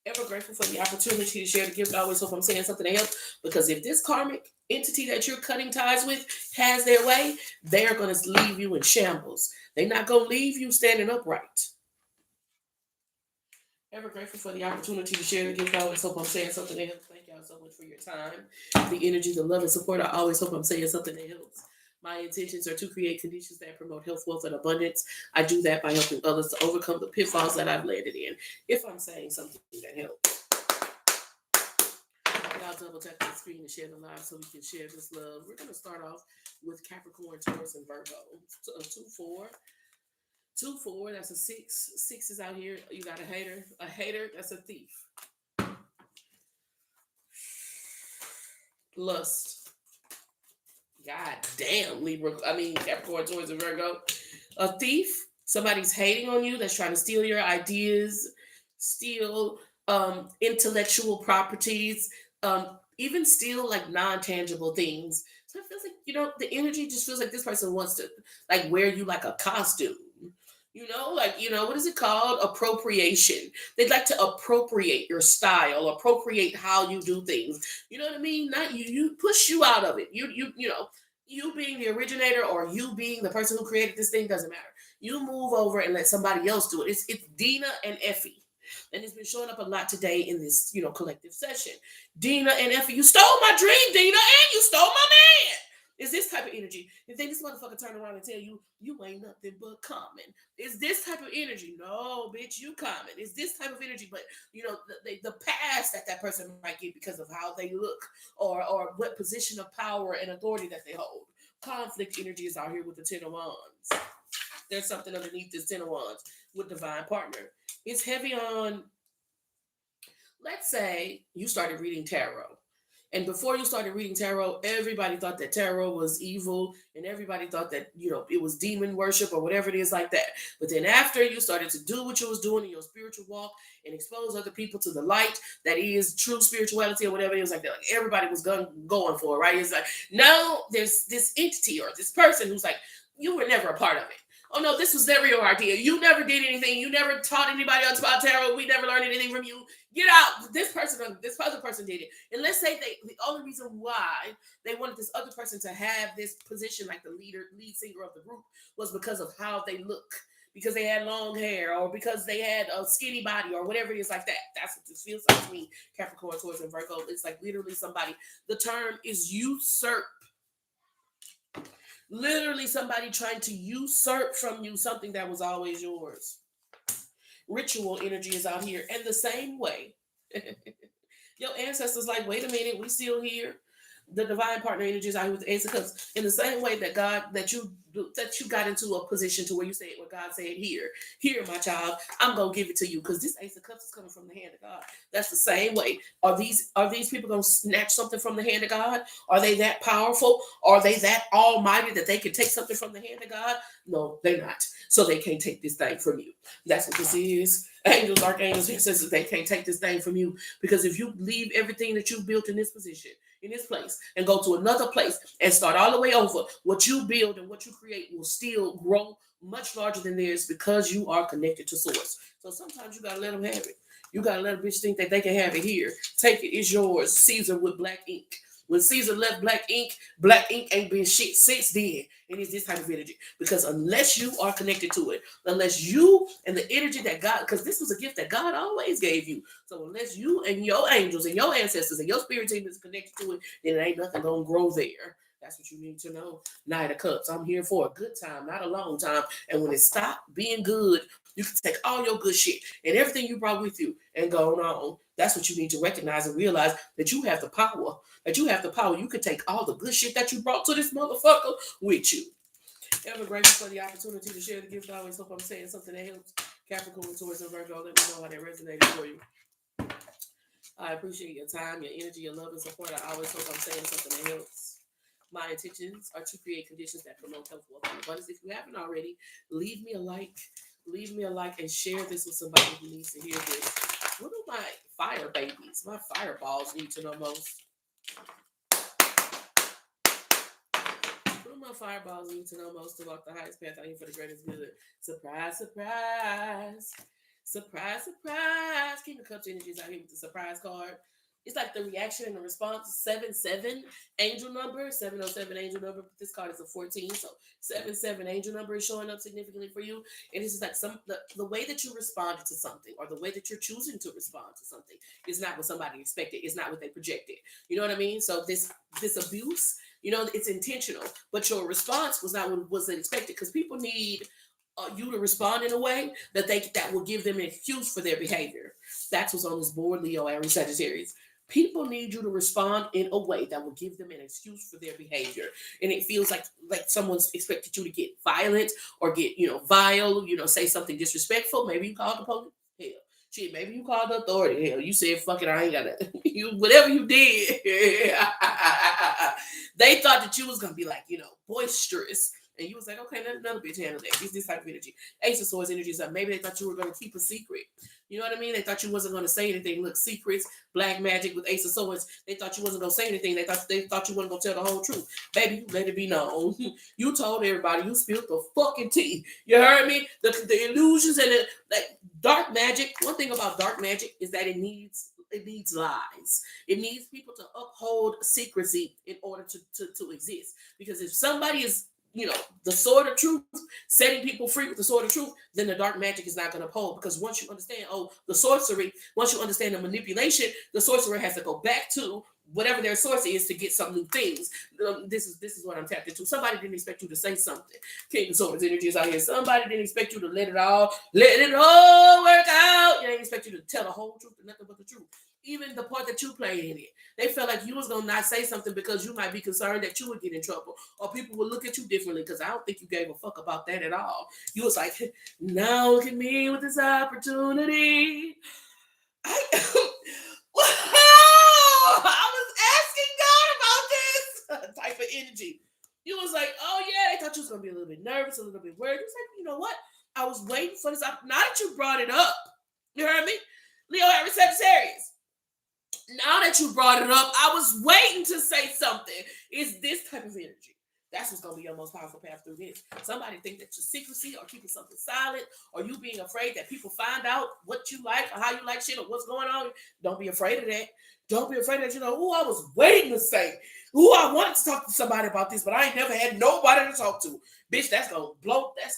Ever grateful for the opportunity to share the gift. I always hope I'm saying something to help, because if this karmic entity that you're cutting ties with has their way, they're going to leave you in shambles. They're not going to leave you standing upright. Ever grateful for the opportunity to share the gift. I always hope I'm saying something that helps. Thank y'all so much for your time, the energy, the love, and support. I always hope I'm saying something that helps. My intentions are to create conditions that promote health, wealth, and abundance. I do that by helping others to overcome the pitfalls that I've landed in. If I'm saying something that helps, y'all double tap the screen and share the live so we can share this love. We're going to start off with Capricorn, Taurus, and Virgo. 2-4. 2-4, that's a 6. 6 is out here. You got a hater. A hater, that's a thief. Lust. God damn, Libra. Capricorn, Taurus, and Virgo. A thief. Somebody's hating on you. That's trying to steal your ideas, steal intellectual properties, even steal like non-tangible things. So it feels like, the energy just feels like this person wants to like wear you like a costume. What is it called? Appropriation. They'd like to appropriate your style, appropriate how you do things. You know what I mean? Not you push you out of it. You being the originator or you being the person who created this thing doesn't matter. You move over and let somebody else do it. It's Dina and Effie. And it's been showing up a lot today in this, collective session. Dina and Effie, you stole my dream, Dina, and you stole my man. Is this type of energy. And then this motherfucker turn around and tell you, you ain't nothing but common. Is this type of energy? No, bitch, you common. Is this type of energy? But, the past that that person might get because of how they look or what position of power and authority that they hold. Conflict energy is out here with the Ten of Wands. There's something underneath this Ten of Wands with divine partner. It's heavy on, let's say you started reading tarot. And before you started reading tarot, everybody thought that tarot was evil and everybody thought that, it was demon worship or whatever it is like that. But then after you started to do what you was doing in your spiritual walk and expose other people to the light that is true spirituality or whatever it is like that, like everybody was going for it, right? It's like, now there's this entity or this person who's like, you were never a part of it. Oh no, this was never your idea. You never did anything. You never taught anybody else about tarot. We never learned anything from you. Get out. This other person did it. And let's say the only reason why they wanted this other person to have this position, like the lead singer of the group, was because of how they look. Because they had long hair or because they had a skinny body or whatever it is like that. That's what this feels like to me, Capricorn, Taurus, and Virgo. It's like literally somebody. The term is usurp. Literally somebody trying to usurp from you something that was always yours. Ritual energy is out here. And the same way, your ancestors like, wait a minute, we still here. The divine partner energy is out here with the Ace of Cups. In the same way that you got into a position to where you said what God said, here, my child, I'm gonna give it to you because this Ace of Cups is coming from the hand of God. That's the same way. Are these people gonna snatch something from the hand of God? Are they that powerful? Are they that almighty that they can take something from the hand of God? No, they're not. So they can't take this thing from you. That's what this is. Angels, archangels, ancestors, they can't take this thing from you because if you leave everything that you built in this position, in this place, and go to another place and start all the way over, what you build and what you create will still grow much larger than theirs because you are connected to source. So sometimes you gotta let them have it. You gotta let a bitch think that they can have it here. Take it, it's yours. Caesar with black ink. When Caesar left black ink ain't been shit since then. And it's this type of energy. Because unless you are connected to it, unless you and the energy that God, because this was a gift that God always gave you. So unless you and your angels and your ancestors and your spirit team is connected to it, then it ain't nothing gonna grow there. That's what you need to know. Knight of Cups. I'm here for a good time, not a long time. And when it stopped being good, you can take all your good shit and everything you brought with you and go on. That's what you need to recognize and realize that you have the power. That you have the power. You can take all the good shit that you brought to this motherfucker with you. Ever grateful for the opportunity to share the gift. I always hope I'm saying something that helps. Capricorn, Taurus, and Virgo. Let me know how that resonated for you. I appreciate your time, your energy, your love, and support. I always hope I'm saying something that helps. My intentions are to create conditions that promote health, wealth, and abundance. If you haven't already, leave me a like, and share this with somebody who needs to hear this. What do my fire babies, my fireballs need to know most? What do my fireballs need to know most about the highest path out here for the greatest good? Surprise, surprise. Surprise, surprise. King of Cups energy is out here with the surprise card. It's like the reaction and the response. 7-7 angel number, 707 angel number. But this card is a 14, so 7-7 angel number is showing up significantly for you. And it's just like the way that you responded to something, or the way that you're choosing to respond to something, is not what somebody expected. It's not what they projected. You know what I mean? So this abuse, it's intentional, but your response was not what was expected, because people need you to respond in a way that will give them an excuse for their behavior. That's what's on this board, Leo, Aries, Sagittarius. People need you to respond in a way that will give them an excuse for their behavior. And it feels like someone's expected you to get violent or get, vile, say something disrespectful. Maybe you called the police. Hell, shit, maybe you called the authority. Hell, you said, fuck it, I ain't got it. Whatever you did. They thought that you was going to be like, boisterous. And you was like, okay, let another bitch handle that. It's this type of energy. Ace of Swords energy is like, maybe they thought you were going to keep a secret. You know what I mean? They thought you wasn't going to say anything. Look, secrets, black magic with Ace of Swords. They thought you wasn't going to say anything. They thought you wasn't going to tell the whole truth. Baby, you let it be known. You told everybody. You spilled the fucking tea. You heard me? The illusions and the dark magic. One thing about dark magic is that it needs lies. It needs people to uphold secrecy in order to exist. Because if somebody is the sword of truth, setting people free with the sword of truth, then the dark magic is not going to hold. Because once you understand, the sorcery, once you understand the manipulation, the sorcerer has to go back to whatever their source is to get some new things. This is what I'm tapped into. Somebody didn't expect you to say something. King of Swords energy is out here. Somebody didn't expect you to let it all work out. They didn't expect you to tell the whole truth and nothing but the truth. Even the part that you played in it. They felt like you was going to not say something because you might be concerned that you would get in trouble or people would look at you differently, because I don't think you gave a fuck about that at all. You was like, now look at me with this opportunity. I was asking God about this type of energy. You was like, oh yeah, they thought you was going to be a little bit nervous, a little bit worried. You was like, you know what? I was waiting for this. Now that you brought it up, you heard me? Leo, Aries, Sagittarius. Now that you brought it up, I was waiting to say something. It's this type of energy. That's what's going to be your most powerful path through this. Somebody think that your secrecy or keeping something silent or you being afraid that people find out what you like or how you like shit or what's going on. Don't be afraid of that. Don't be afraid that, I was waiting to say. I wanted to talk to somebody about this, but I ain't never had nobody to talk to. Bitch, that's going to blow their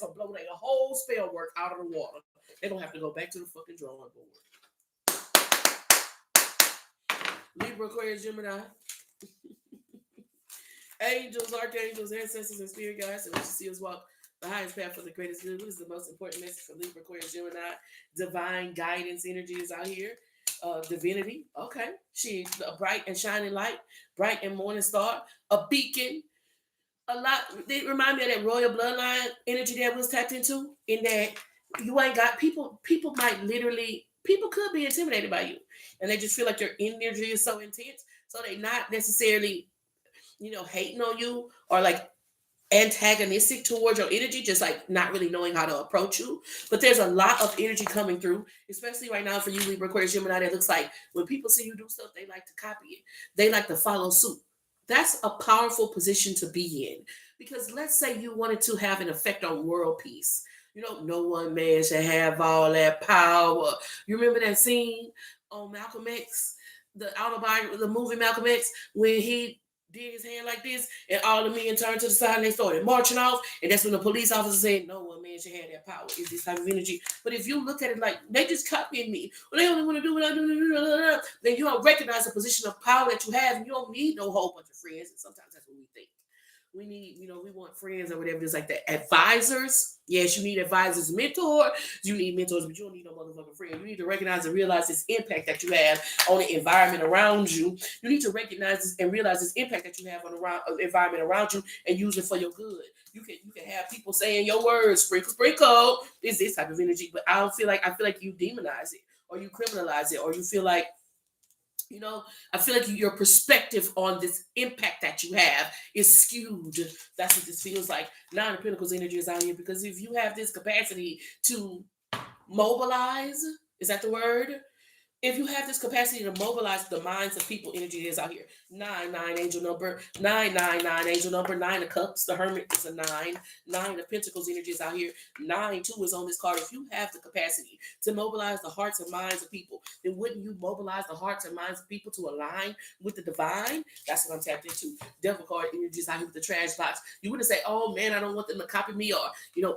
whole spell work out of the water. They're going to have to go back to the fucking drawing board. Libra, Aquarius, Gemini. Angels, archangels, ancestors, and spirit guides, and what you see us walk the highest path for the greatest good. What is the most important message for Libra, Aquarius, Gemini? Divine guidance energy is out here. Divinity, okay. She's a bright and shining light, bright and morning star, a beacon. A lot. They remind me of that royal bloodline energy that was tapped into. In that you ain't got people. People might literally. People could be intimidated by you, and they just feel like your energy is so intense, so they not necessarily, hating on you or like antagonistic towards your energy, just like not really knowing how to approach you. But there's a lot of energy coming through, especially right now for you, Libra, Aquarius, Gemini. That looks like when people see you do stuff, they like to copy it. They like to follow suit. That's a powerful position to be in, because let's say you wanted to have an effect on world peace. No one man should have all that power. You remember that scene on Malcolm X, the autobiography, the movie Malcolm X, when he did his hand like this, and all the men turned to the side and they started marching off, and that's when the police officer said, no one man should have that power. It's this type of energy. But if you look at it like, they just copying me, well, they only want to do what I do, then you don't recognize the position of power that you have, and you don't need no whole bunch of friends, and sometimes that's what we think. We need, we want friends or whatever. It's like the advisors. Yes, you need advisors, mentors. You need mentors, but you don't need no motherfucking friend. You need to recognize and realize this impact that you have on the environment around you. You need to recognize this and realize this impact that you have on the environment around you and use it for your good. You can have people saying your words, sprinkle. It's this type of energy, but I feel like you demonize it or you criminalize it, or you feel like, I feel like your perspective on this impact that you have is skewed. That's what this feels like. Nine of Pentacles energy is out here, because if you have this capacity to mobilize, is that the word? If you have this capacity to mobilize the minds of people, energy is out here. 9, angel number. 9, angel number. 9 of Cups, the Hermit is a 9. 9 of Pentacles energy is out here. 9, 2 is on this card. If you have the capacity to mobilize the hearts and minds of people, then wouldn't you mobilize the hearts and minds of people to align with the divine? That's what I'm tapped into. Devil card energy is out here with the trash box. You wouldn't say, oh man, I don't want them to copy me, or,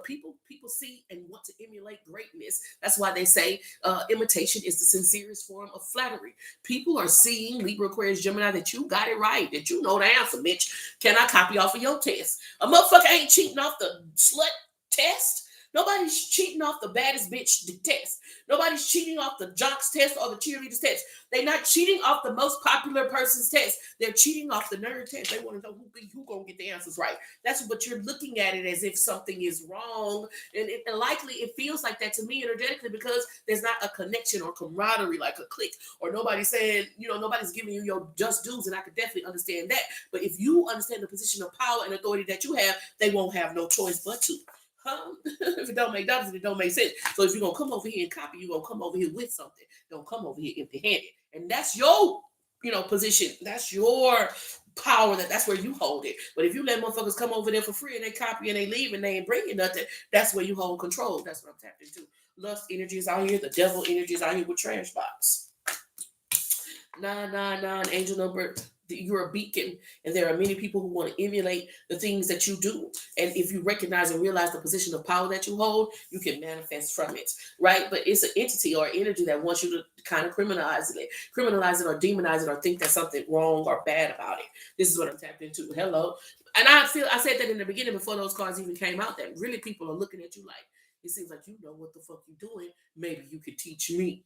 people see and want to emulate greatness. That's why they say imitation is the sincerest form of flattery. People are seeing, Libra, Aquarius, Gemini, that you got it right, that you know the answer, bitch. Can I copy off of your test? A motherfucker ain't cheating off the slut test. Nobody's cheating off the baddest bitch test. Nobody's cheating off the jocks test or the cheerleaders test. They're not cheating off the most popular person's test. They're cheating off the nerd test. They want to know who gonna get the answers right. That's what you're looking at it as if something is wrong, and likely it feels like that to me energetically, because there's not a connection or camaraderie, like a clique, or nobody's saying, nobody's giving you your just dues, and I could definitely understand that. But if you understand the position of power and authority that you have, they won't have no choice but to. If it don't make dollars, it don't make sense. So if you're gonna come over here and copy, you're gonna come over here with something. Don't come over here empty-handed. And that's your, position. That's your power. That's where you hold it. But if you let motherfuckers come over there for free and they copy and they leave and they ain't bringing nothing, that's where you hold control. That's what I'm tapped into. Lust energy is out here. The devil energy is out here with trash box. 9, angel number. you're a beacon, and there are many people who want to emulate the things that you do. And if you recognize and realize the position of power that you hold, you can manifest from it, right? But it's an entity or energy that wants you to kind of criminalize it or demonize it or think there's something wrong or bad about it. This is what I'm tapped into. Hello. And I said that in the beginning before those cards even came out, that really people are looking at you like, it seems like you know what the fuck you're doing. Maybe you could teach me.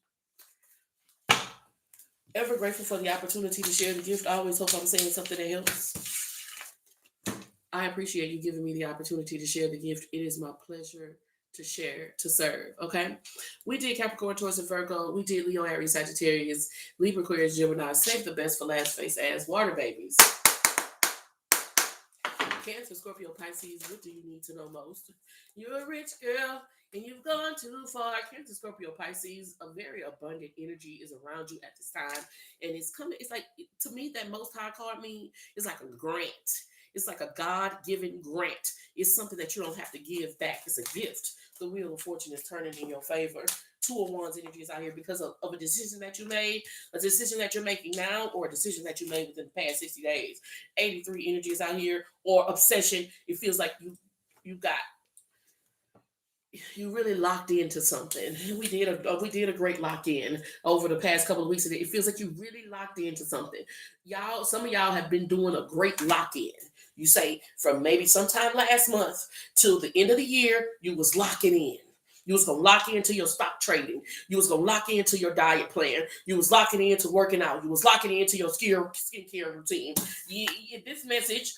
Ever grateful for the opportunity to share the gift. I always hope I'm saying something that helps. I appreciate you giving me the opportunity to share the gift. It is my pleasure to share, to serve. Okay. We did Capricorn, Taurus, and Virgo. We did Leo, Aries, Sagittarius, Libra, Aquarius, Gemini. Save the best for last, face ass water babies. Cancer, Scorpio, Pisces. What do you need to know most? You're a rich girl and you've gone too far. Cancer, Scorpio, Pisces. A very abundant energy is around you at this time, and it's coming. It's like, to me, that Most High card mean is like a grant. It's like a God-given grant. It's something that you don't have to give back. It's a gift. The wheel of fortune is turning in your favor. Two of Wands energy is out here because of a decision that you made, a decision that you're making now, or a decision that you made within the past 60 days. 83 energy is out here, or obsession. It feels like you really locked into something. We did a great lock in over the past couple of weeks. It feels like you really locked into something. Y'all, some of y'all have been doing a great lock in. You say from maybe sometime last month till the end of the year, you was locking in. You was gonna lock into your stock trading. You was gonna lock into your diet plan. You was locking into working out. You was locking into your skincare routine. This message,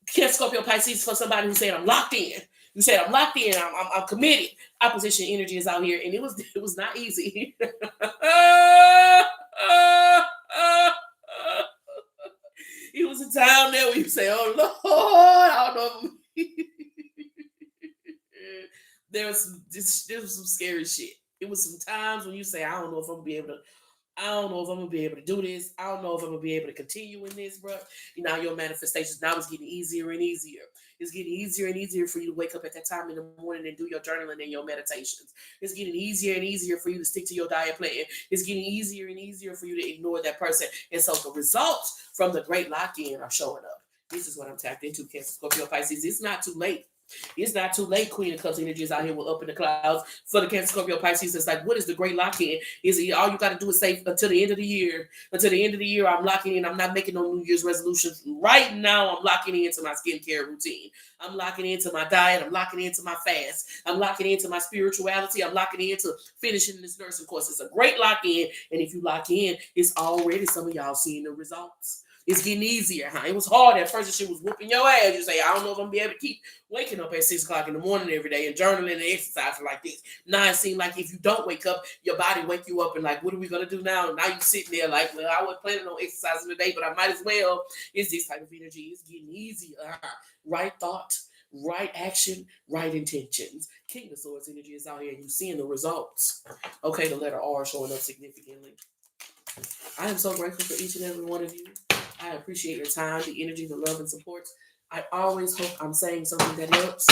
Cancer, Scorpio, Pisces, for somebody who said I'm locked in. You said I'm locked in. I'm committed. Opposition energy is out here, and it was not easy. It was a time there where you say, "Oh Lord, I don't know." There was some scary shit. It was some times when you say, "I don't know if I'm gonna be able to. I don't know if I'm gonna be able to do this. I don't know if I'm gonna be able to continue in this, bro." Your manifestations now is getting easier and easier. It's getting easier and easier for you to wake up at that time in the morning and do your journaling and your meditations. It's getting easier and easier for you to stick to your diet plan. It's getting easier and easier for you to ignore that person. And so the results from the great lock-in are showing up. This is what I'm tapped into, Cancer, Scorpio, Pisces. It's not too late. It's not too late. Queen of Cups energy is out here with up in the clouds for the Cancer, Scorpio, Pisces. It's like, what is the great lock-in? Is it all you got to do is say until the end of the year? Until the end of the year, I'm locking in. I'm not making no New Year's resolutions. Right now, I'm locking into my skincare routine. I'm locking into my diet. I'm locking into my fast. I'm locking into my spirituality. I'm locking into finishing this nursing course. It's a great lock-in. And if you lock in, it's already some of y'all seeing the results. It's getting easier, huh? It was hard at first. The shit was whooping your ass. You say, I don't know if I'm gonna be able to keep waking up at 6 o'clock in the morning every day and journaling and exercising like this. Now it seems like if you don't wake up, your body wake you up and like, what are we gonna do now? And now you sitting there like, well, I wasn't planning on exercising today, but I might as well. It's this type of energy. It's getting easier. Right thought, right action, right intentions. King of Swords energy is out here and you're seeing the results. Okay, the letter R showing up significantly. I am so grateful for each and every one of you. I appreciate your time, the energy, the love, and support. I always hope I'm saying something that helps.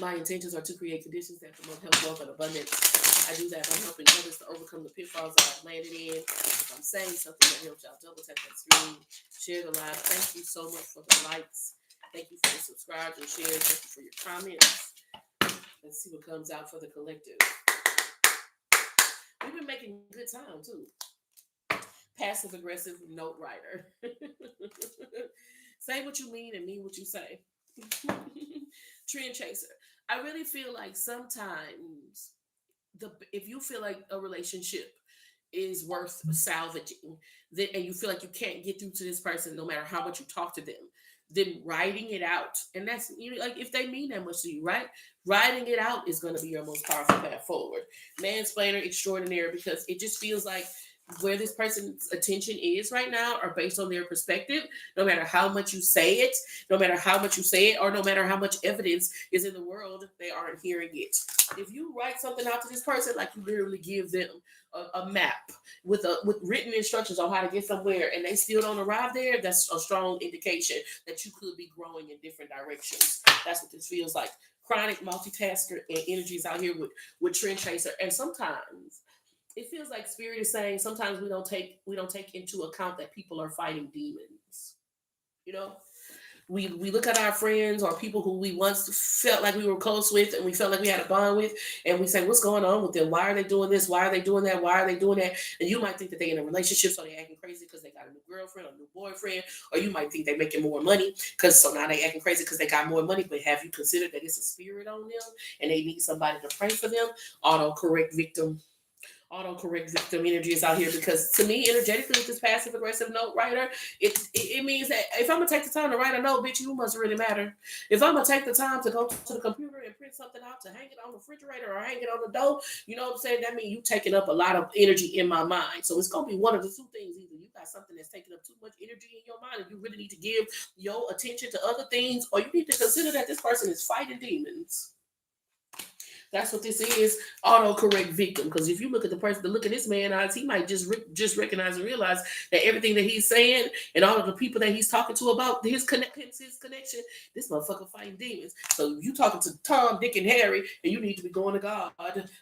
My intentions are to create conditions that promote health, wealth, and abundance. I do that by helping others to overcome the pitfalls that I've landed in. If I'm saying something that helps y'all, double tap that screen, share the live. Thank you so much for the likes. Thank you for the subscribes and shares. Thank you for your comments. Let's see what comes out for the collective. We've been making good time, too. Passive aggressive note writer. Say what you mean and mean what you say. Trend chaser. I really feel like sometimes if you feel like a relationship is worth salvaging, and you feel like you can't get through to this person no matter how much you talk to them, then writing it out, and that's like if they mean that much to you, right? Writing it out is going to be your most powerful path forward. Mansplainer extraordinaire, because it just feels like where this person's attention is right now are based on their perspective. No matter how much you say it, or no matter how much evidence is in the world, they aren't hearing it. If you write something out to this person, like you literally give them a map with written instructions on how to get somewhere, and they still don't arrive there, that's a strong indication that you could be growing in different directions. That's what this feels like. Chronic multitasker and energies out here with trend chaser, and sometimes It feels like spirit is saying sometimes we don't take into account that people are fighting demons. You know, we look at our friends or people who we once felt like we were close with and we felt like we had a bond with, and we say, what's going on with them? Why are they doing this? Why are they doing that? Why are they doing that? And you might think that they're in a relationship, so they're acting crazy because they got a new girlfriend or a new boyfriend, or you might think they're making more money because so now they acting crazy because they got more money. But have you considered that it's a spirit on them and they need somebody to pray for them? Autocorrect victim autocorrect victim energy is out here, because to me, energetically, with this passive aggressive note writer, it means that if I'm gonna take the time to write a note, bitch, you must really matter. If I'm gonna take the time to go to the computer and print something out, to hang it on the refrigerator or hang it on the door, you know what I'm saying? That means you taking up a lot of energy in my mind. So it's gonna be one of the two things: either you got something that's taking up too much energy in your mind, and you really need to give your attention to other things, or you need to consider that this person is fighting demons. That's what this is, autocorrect victim. Because if you look at the person, to look at this man eyes, he might just recognize and realize that everything that he's saying and all of the people that he's talking to about his connection, this motherfucker fighting demons. So you talking to Tom, Dick, and Harry, and you need to be going to God.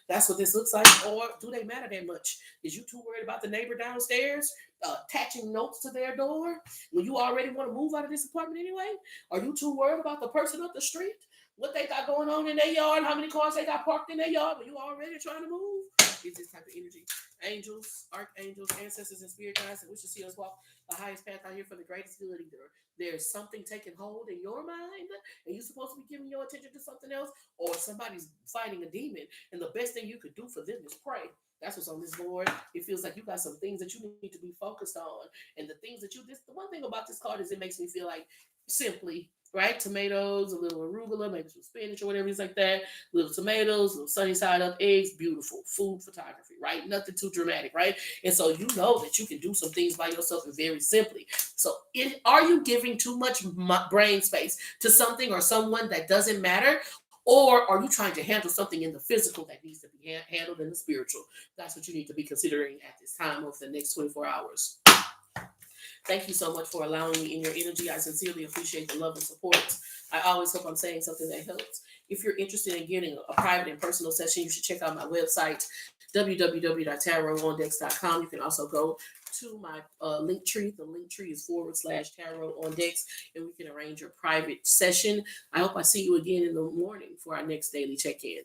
That's what this looks like. Or do they matter that much? Is you too worried about the neighbor downstairs attaching notes to their door when you already want to move out of this apartment anyway? Are you too worried about the person up the street, what they got going on in their yard, how many cars they got parked in their yard, but you already trying to move? It's this type of energy. Angels, archangels, ancestors, and spirit guides that wish to see us walk the highest path out here for the greatest good. Either there's something taking hold in your mind and you're supposed to be giving your attention to something else, or somebody's fighting a demon, and the best thing you could do for them is pray. That's what's on this board. It feels like you got some things that you need to be focused on, and the things that the one thing about this card is it makes me feel like simply, right? Tomatoes, a little arugula, maybe some spinach or whatever it's like that. Little tomatoes, little sunny side up eggs, beautiful food photography, right? Nothing too dramatic, right? And so you know that you can do some things by yourself and very simply. So, are you giving too much brain space to something or someone that doesn't matter? Or are you trying to handle something in the physical that needs to be handled in the spiritual? That's what you need to be considering at this time over the next 24 hours. Thank you so much for allowing me in your energy. I sincerely appreciate the love and support. I always hope I'm saying something that helps. If you're interested in getting a private and personal session, you should check out my website, www.tarotondex.com. You can also go to my link tree. The link tree is /tarot on decks, and we can arrange your private session. I hope I see you again in the morning for our next daily check in.